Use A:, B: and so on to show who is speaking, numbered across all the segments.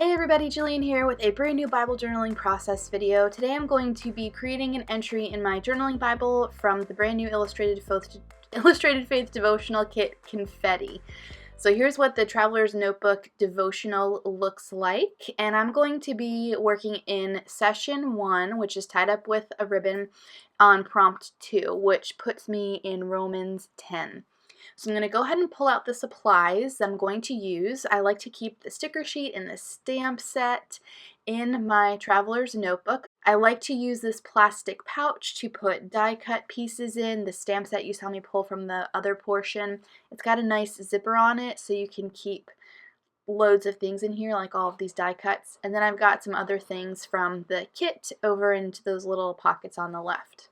A: Hey everybody, Jillian here with a brand new Bible journaling process video. Today I'm going to be creating an entry in my journaling Bible from the brand new Illustrated Faith Devotional Kit Confetti. So here's what the Traveler's Notebook Devotional looks like, and I'm going to be working in session 1, which is tied up with a ribbon, on prompt 2, which puts me in Romans 10. So I'm going to go ahead and pull out the supplies I'm going to use. I like to keep the sticker sheet and the stamp set in my traveler's notebook. I like to use this plastic pouch to put die cut pieces in. The stamp set you saw me pull from the other portion. It's got a nice zipper on it so you can keep loads of things in here, like all of these die cuts. And then I've got some other things from the kit over into those little pockets on the left.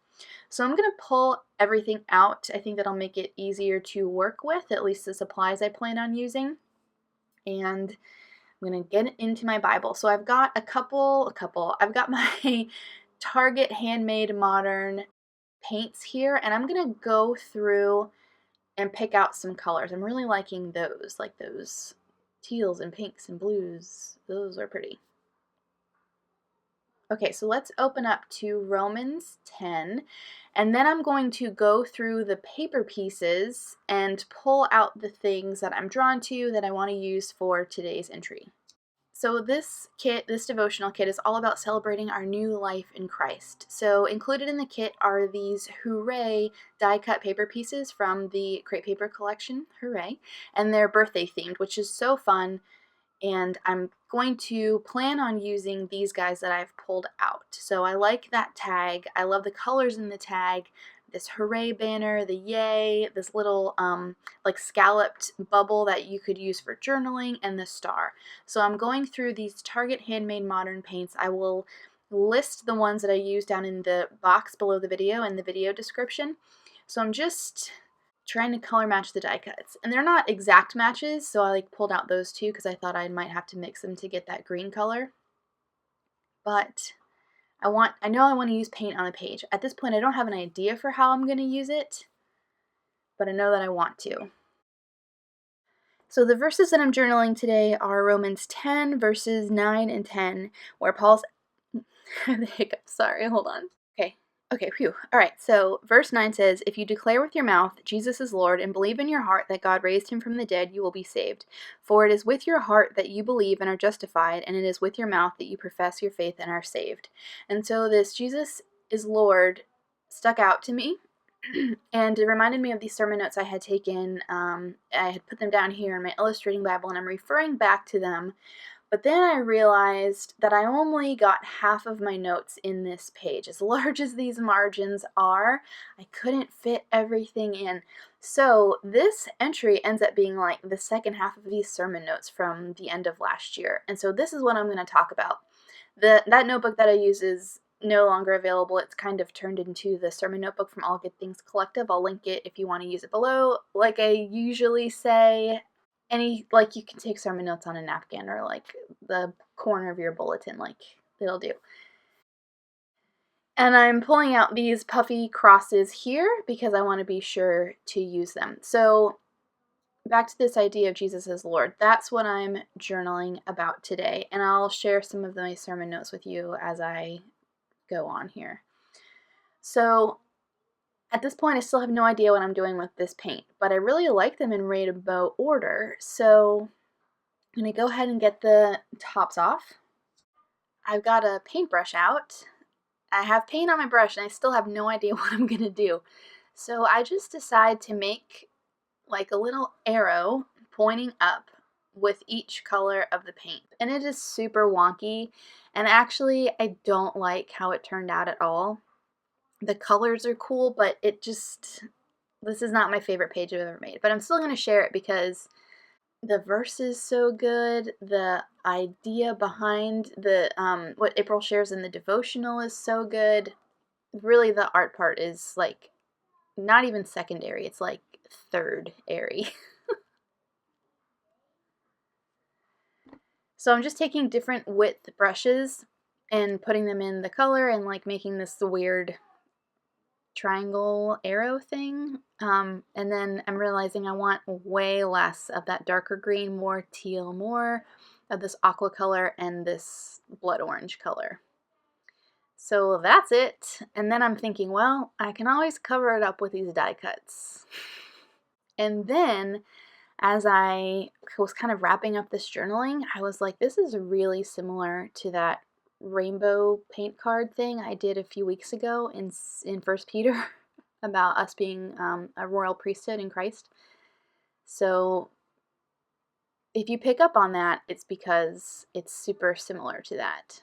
A: So I'm going to pull everything out. I think that'll make it easier to work with, at least the supplies I plan on using. And I'm going to get into my Bible. So I've got I've got my Target handmade modern paints here, and I'm going to go through and pick out some colors. I'm really liking those, like those teals and pinks and blues. Those are pretty. Okay, so let's open up to Romans 10, and then I'm going to go through the paper pieces and pull out the things that I'm drawn to that I want to use for today's entry. So this devotional kit is all about celebrating our new life in Christ. So included in the kit are these Hooray die-cut paper pieces from the Crate Paper collection, Hooray, and they're birthday themed, which is so fun. And I'm going to plan on using these guys that I've pulled out. So I like that tag. I love the colors in the tag. This hooray banner, the yay, this little like scalloped bubble that you could use for journaling, and the star. So I'm going through these Target handmade modern paints. I will list the ones that I use down in the box below the video in the video description. So I'm just trying to color match the die cuts, and they're not exact matches, so I pulled out those two because I thought I might have to mix them to get that green color. But I know I want to use paint on a page. At this point I don't have an idea for how I'm going to use it, but I know that I want to. So the verses that I'm journaling today are Romans 10 verses 9 and 10, where Paul's I have the hiccups, sorry, hold on. Okay, phew. All right, so verse 9 says, "If you declare with your mouth Jesus is Lord and believe in your heart that God raised him from the dead, you will be saved. For it is with your heart that you believe and are justified, and it is with your mouth that you profess your faith and are saved." And so this Jesus is Lord stuck out to me, and it reminded me of these sermon notes I had taken. I had put them down here in my illustrating Bible, and I'm referring back to them. But then I realized that I only got half of my notes in this page. As large as these margins are, I couldn't fit everything in. So this entry ends up being like the second half of these sermon notes from the end of last year. And so this is what I'm going to talk about. That notebook that I use is no longer available. It's kind of turned into the sermon notebook from All Good Things Collective. I'll link it if you want to use it below. Like I usually say, you can take sermon notes on a napkin or like the corner of your bulletin, like it'll do. And I'm pulling out these puffy crosses here because I want to be sure to use them. So back to this idea of Jesus as Lord. That's what I'm journaling about today, and I'll share some of my sermon notes with you as I go on here. So at this point, I still have no idea what I'm doing with this paint, but I really like them in rainbow order, so I'm going to go ahead and get the tops off. I've got a paintbrush out. I have paint on my brush, and I still have no idea what I'm going to do. So I just decide to make like a little arrow pointing up with each color of the paint. And it is super wonky, and actually I don't like how it turned out at all. The colors are cool, but this is not my favorite page I've ever made. But I'm still going to share it because the verse is so good. The idea behind what April shares in the devotional is so good. Really, the art part is like not even secondary. It's like third-ary. So I'm just taking different width brushes and putting them in the color and like making this weird triangle arrow thing, and then I'm realizing I want way less of that darker green, more teal, more of this aqua color and this blood orange color. So that's it. And then I'm thinking, well, I can always cover it up with these die cuts. And then as I was kind of wrapping up this journaling, I was like, this is really similar to that rainbow paint card thing I did a few weeks ago in First Peter about us being a royal priesthood in Christ. So if you pick up on that, it's because it's super similar to that.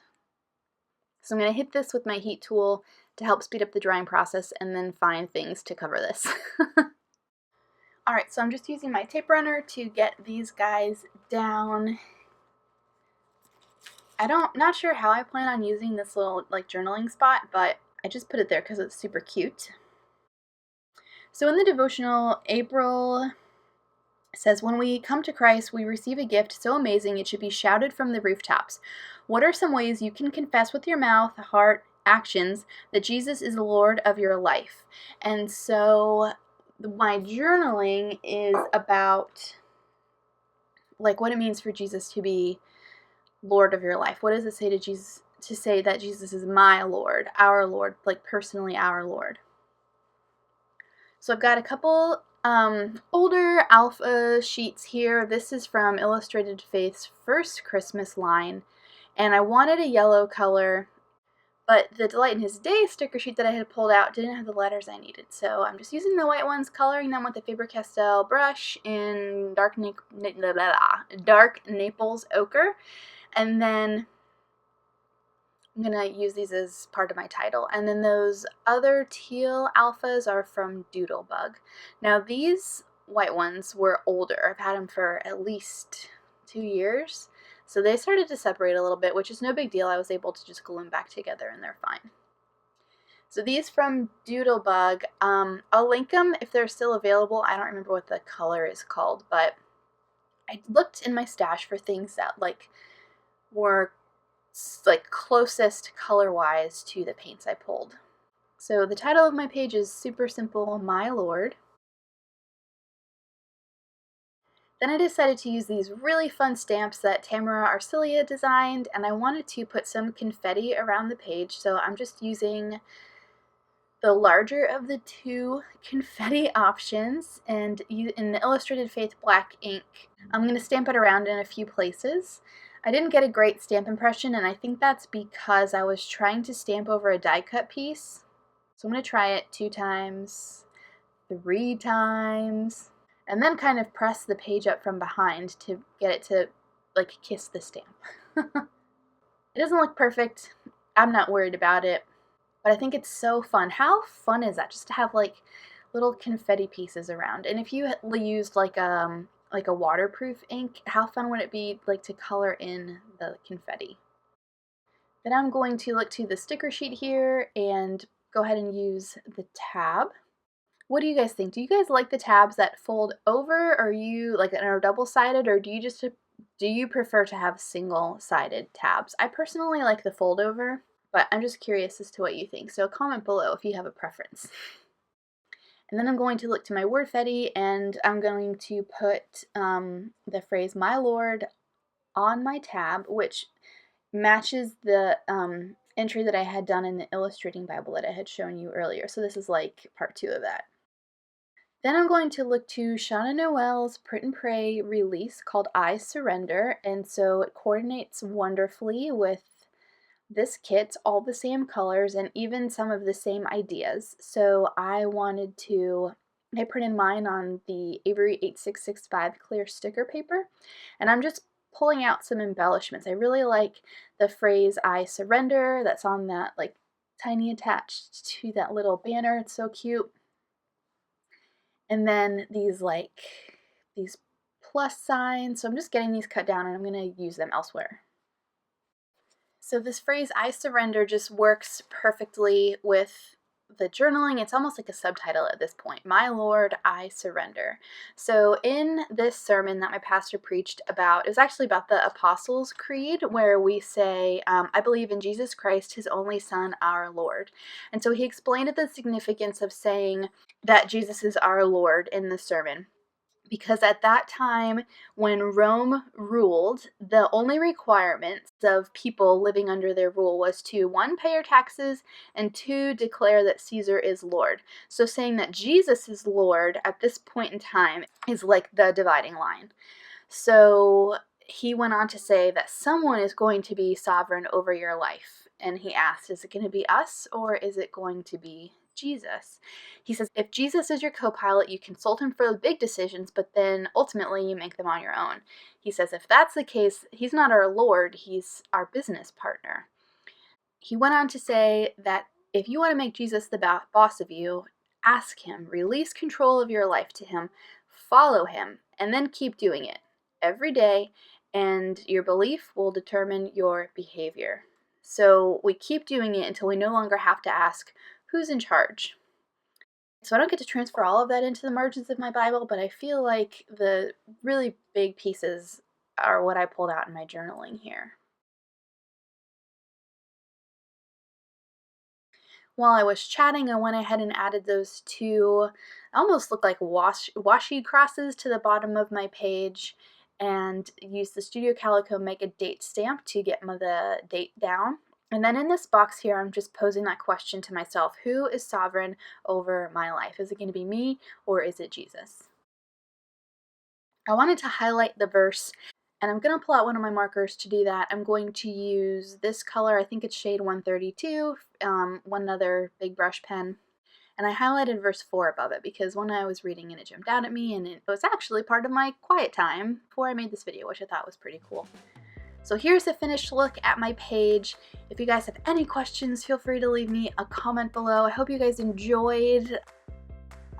A: So I'm going to hit this with my heat tool to help speed up the drying process and then find things to cover this. Alright, so I'm just using my tape runner to get these guys down. Not sure how I plan on using this little journaling spot, but I just put it there because it's super cute. So in the devotional, April says, when we come to Christ, we receive a gift so amazing it should be shouted from the rooftops. What are some ways you can confess with your mouth, heart, actions that Jesus is the Lord of your life? And so my journaling is about what it means for Jesus to be Lord of your life. What does it say to Jesus, to say that Jesus is my Lord, our Lord, personally our Lord? So I've got a couple older alpha sheets here. This is from Illustrated Faith's first Christmas line, and I wanted a yellow color, but the Delight in His Day sticker sheet that I had pulled out didn't have the letters I needed, so I'm just using the white ones, coloring them with the Faber-Castell brush in dark Naples ochre, and then I'm going to use these as part of my title. And then those other teal alphas are from Doodlebug. Now these white ones were older. I've had them for at least 2 years. So they started to separate a little bit, which is no big deal. I was able to just glue them back together and they're fine. So these from Doodlebug, I'll link them if they're still available. I don't remember what the color is called, but I looked in my stash for things that were closest color-wise to the paints I pulled. So the title of my page is super simple, My Lord. Then I decided to use these really fun stamps that Tamara Arcilia designed, and I wanted to put some confetti around the page, so I'm just using the larger of the two confetti options, and in the Illustrated Faith black ink, I'm going to stamp it around in a few places. I didn't get a great stamp impression, and I think that's because I was trying to stamp over a die cut piece. So I'm going to try it 2 times, 3 times, and then kind of press the page up from behind to get it to kiss the stamp. It doesn't look perfect. I'm not worried about it, but I think it's so fun. How fun is that, just to have little confetti pieces around? And if you used a waterproof ink, how fun would it be to color in the confetti? Then I'm going to look to the sticker sheet here and go ahead and use the tab. What do you guys think? Do you guys like the tabs that fold over, or you and are double-sided, or do you prefer to have single-sided tabs? I personally like the fold over, but I'm just curious as to what you think. So comment below if you have a preference. And then I'm going to look to my Wordfetti, and I'm going to put the phrase My Lord on my tab, which matches the entry that I had done in the Illustrating Bible that I had shown you earlier. So this is part 2 of that. Then I'm going to look to Shauna Noel's Print and Pray release called I Surrender, and so it coordinates wonderfully with this kit, all the same colors and even some of the same ideas. So I printed mine on the Avery 8665 clear sticker paper, and I'm just pulling out some embellishments. I really like the phrase I surrender that's on that tiny attached to that little banner. It's so cute. And then these plus signs. So I'm just getting these cut down and I'm going to use them elsewhere. So this phrase, I surrender, just works perfectly with the journaling. It's almost like a subtitle at this point. My Lord, I surrender. So in this sermon that my pastor preached about, it was actually about the Apostles' Creed, where we say, I believe in Jesus Christ, his only Son, our Lord. And so he explained the significance of saying that Jesus is our Lord in the sermon. because at that time when Rome ruled, the only requirements of people living under their rule was to, 1, pay your taxes, and 2, declare that Caesar is Lord. So saying that Jesus is Lord at this point in time is like the dividing line. So he went on to say that someone is going to be sovereign over your life. And he asked, is it going to be us or is it going to be Jesus? He says, if Jesus is your co-pilot, you consult him for the big decisions, but then ultimately you make them on your own. He says, if that's the case, he's not our Lord, he's our business partner. He went on to say that if you want to make Jesus the boss of you, ask him, release control of your life to him, follow him, and then keep doing it every day, and your belief will determine your behavior. So we keep doing it until we no longer have to ask, who's in charge? So I don't get to transfer all of that into the margins of my Bible, but I feel like the really big pieces are what I pulled out in my journaling here. While I was chatting, I went ahead and added those 2, almost look like washi crosses to the bottom of my page, and used the Studio Calico Mega Date stamp to get the date down. And then in this box here, I'm just posing that question to myself, who is sovereign over my life? Is it going to be me or is it Jesus? I wanted to highlight the verse, and I'm going to pull out one of my markers to do that. I'm going to use this color, I think it's shade 132, one other big brush pen, and I highlighted verse 4 above it because when I was reading it, it jumped out at me, and it was actually part of my quiet time before I made this video, which I thought was pretty cool. So here's a finished look at my page. If you guys have any questions, feel free to leave me a comment below. I hope you guys enjoyed.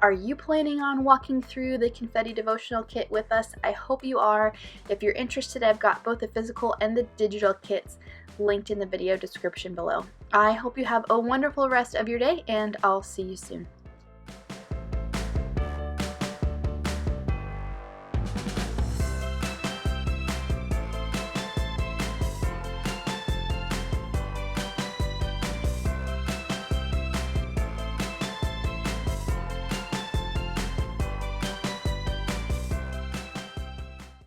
A: Are you planning on walking through the Confetti Devotional Kit with us? I hope you are. If you're interested, I've got both the physical and the digital kits linked in the video description below. I hope you have a wonderful rest of your day, and I'll see you soon.